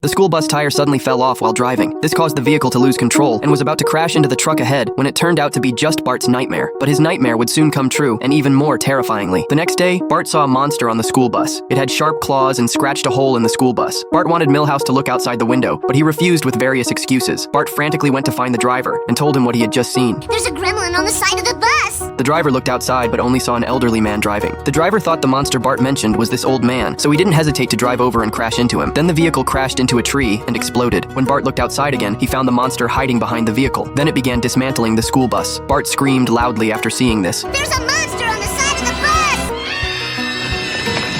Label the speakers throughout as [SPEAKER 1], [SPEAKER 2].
[SPEAKER 1] The school bus tire suddenly fell off while driving. This caused the vehicle to lose control and was about to crash into the truck ahead when it turned out to be just Bart's nightmare. But his nightmare would soon come true, and even more terrifyingly. The next day, Bart saw a monster on the school bus. It had sharp claws and scratched a hole in the school bus. Bart wanted Milhouse to look outside the window, but he refused with various excuses. Bart frantically went to find the driver and told him what he had just seen.
[SPEAKER 2] There's a gremlin on the side of the bus!
[SPEAKER 1] The driver looked outside but only saw an elderly man driving. The driver thought the monster Bart mentioned was this old man, so he didn't hesitate to drive over and crash into him. Then the vehicle crashed into a tree and exploded. When Bart looked outside again, he found the monster hiding behind the vehicle. Then it began dismantling the school bus. Bart screamed loudly after seeing this.
[SPEAKER 2] There's a monster on the side of the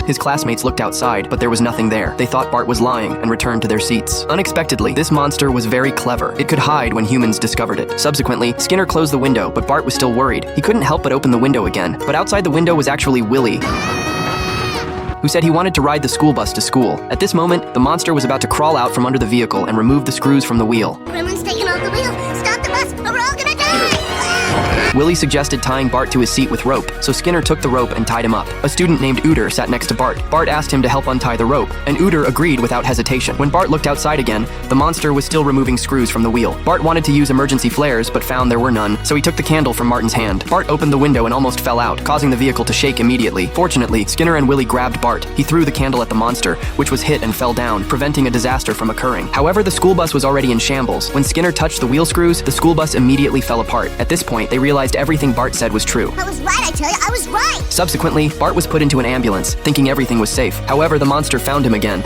[SPEAKER 2] bus!
[SPEAKER 1] His classmates looked outside, but there was nothing there. They thought Bart was lying and returned to their seats. Unexpectedly, this monster was very clever. It could hide when humans discovered it. Subsequently, Skinner closed the window, but Bart was still worried. He couldn't help but open the window again. But outside the window was actually Willie, who said he wanted to ride the school bus to school. At this moment, the monster was about to crawl out from under the vehicle and remove the screws from the wheel.
[SPEAKER 2] Gremlin's taking off the wheel! Stop the bus, or we're all gonna die!
[SPEAKER 1] Willie suggested tying Bart to his seat with rope, so Skinner took the rope and tied him up. A student named Uter sat next to Bart. Bart asked him to help untie the rope, and Uter agreed without hesitation. When Bart looked outside again, the monster was still removing screws from the wheel. Bart wanted to use emergency flares, but found there were none, so he took the candle from Martin's hand. Bart opened the window and almost fell out, causing the vehicle to shake immediately. Fortunately, Skinner and Willie grabbed Bart. He threw the candle at the monster, which was hit and fell down, preventing a disaster from occurring. However, the school bus was already in shambles. When Skinner touched the wheel screws, the school bus immediately fell apart. At this point, they realized everything Bart said was true.
[SPEAKER 2] I was right, I tell you, I was right!
[SPEAKER 1] Subsequently, Bart was put into an ambulance, thinking everything was safe. However, the monster found him again.